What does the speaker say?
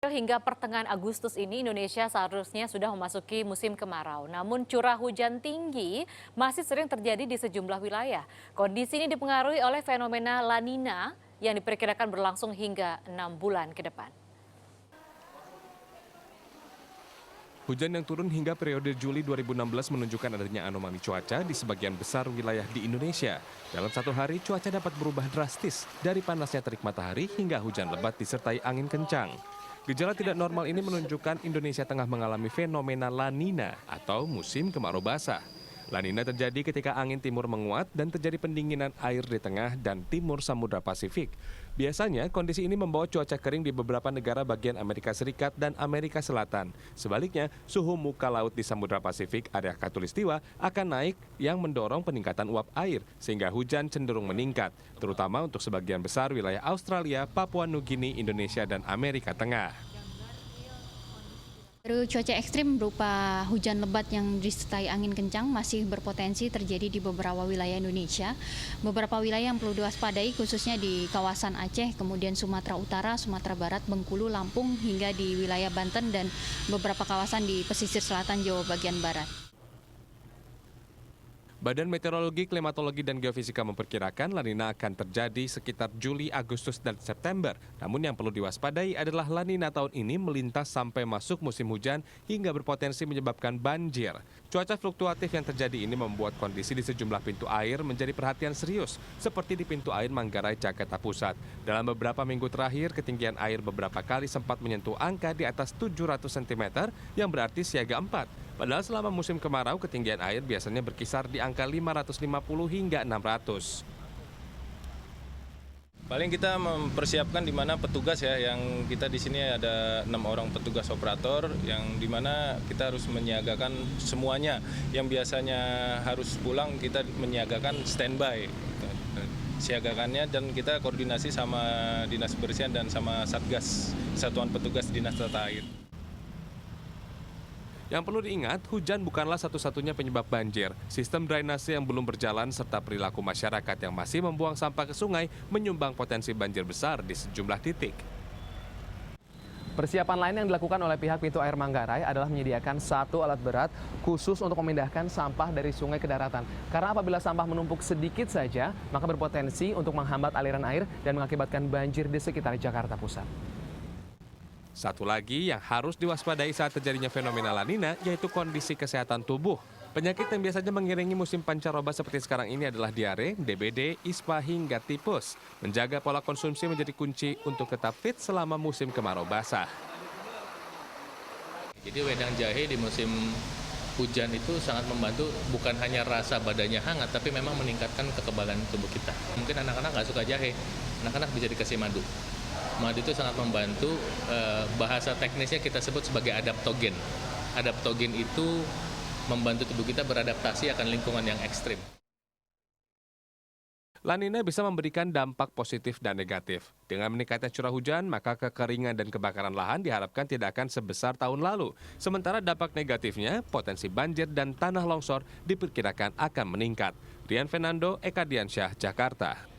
Hingga pertengahan Agustus ini Indonesia seharusnya sudah memasuki musim kemarau. Namun curah hujan tinggi masih sering terjadi di sejumlah wilayah. Kondisi ini dipengaruhi oleh fenomena La Nina yang diperkirakan berlangsung hingga 6 bulan ke depan. Hujan yang turun hingga periode Juli 2016 menunjukkan adanya anomali cuaca di sebagian besar wilayah di Indonesia. Dalam satu hari, cuaca dapat berubah drastis dari panasnya terik matahari hingga hujan lebat disertai angin kencang. Gejala tidak normal ini menunjukkan Indonesia tengah mengalami fenomena La Nina atau musim kemarau basah. La Nina terjadi ketika angin timur menguat dan terjadi pendinginan air di tengah dan timur Samudra Pasifik. Biasanya kondisi ini membawa cuaca kering di beberapa negara bagian Amerika Serikat dan Amerika Selatan. Sebaliknya, suhu muka laut di Samudra Pasifik area Khatulistiwa akan naik yang mendorong peningkatan uap air sehingga hujan cenderung meningkat, terutama untuk sebagian besar wilayah Australia, Papua Nugini, Indonesia, dan Amerika Tengah. Cuaca ekstrim berupa hujan lebat yang disertai angin kencang masih berpotensi terjadi di beberapa wilayah Indonesia. Beberapa wilayah yang perlu diwaspadai khususnya di kawasan Aceh, kemudian Sumatera Utara, Sumatera Barat, Bengkulu, Lampung, hingga di wilayah Banten dan beberapa kawasan di pesisir selatan Jawa bagian barat. Badan Meteorologi, Klimatologi, dan Geofisika memperkirakan La Nina akan terjadi sekitar Juli, Agustus, dan September. Namun yang perlu diwaspadai adalah La Nina tahun ini melintas sampai masuk musim hujan hingga berpotensi menyebabkan banjir. Cuaca fluktuatif yang terjadi ini membuat kondisi di sejumlah pintu air menjadi perhatian serius, seperti di pintu air Manggarai, Jakarta Pusat. Dalam beberapa minggu terakhir, ketinggian air beberapa kali sempat menyentuh angka di atas 700 cm, yang berarti siaga 4. Padahal selama musim kemarau, ketinggian air biasanya berkisar di angka 550 hingga 600. Paling kita mempersiapkan di mana petugas ya, yang kita di sini ada 6 orang petugas operator, yang di mana kita harus menyiagakan semuanya. Yang biasanya harus pulang, kita menyiagakan standby. Siagakannya dan kita koordinasi sama Dinas Kebersihan dan sama Satgas, Satuan Petugas Dinas Tata Air. Yang perlu diingat, hujan bukanlah satu-satunya penyebab banjir. Sistem drainase yang belum berjalan serta perilaku masyarakat yang masih membuang sampah ke sungai menyumbang potensi banjir besar di sejumlah titik. Persiapan lain yang dilakukan oleh pihak pintu air Manggarai adalah menyediakan satu alat berat khusus untuk memindahkan sampah dari sungai ke daratan. Karena apabila sampah menumpuk sedikit saja, maka berpotensi untuk menghambat aliran air dan mengakibatkan banjir di sekitar Jakarta Pusat. Satu lagi yang harus diwaspadai saat terjadinya fenomena La Nina yaitu kondisi kesehatan tubuh. Penyakit yang biasanya mengiringi musim pancaroba seperti sekarang ini adalah diare, DBD, ispa, hingga tipes. Menjaga pola konsumsi menjadi kunci untuk tetap fit selama musim kemarau basah. Jadi wedang jahe di musim hujan itu sangat membantu, bukan hanya rasa badannya hangat, tapi memang meningkatkan kekebalan tubuh kita. Mungkin anak-anak nggak suka jahe, anak-anak bisa dikasih madu. Madu itu sangat membantu, bahasa teknisnya kita sebut sebagai adaptogen. Adaptogen itu membantu tubuh kita beradaptasi akan lingkungan yang ekstrim. La Nina bisa memberikan dampak positif dan negatif. Dengan meningkatnya curah hujan, maka kekeringan dan kebakaran lahan diharapkan tidak akan sebesar tahun lalu. Sementara dampak negatifnya, potensi banjir dan tanah longsor diperkirakan akan meningkat. Rian Fernando, Eka Diansyah, Jakarta.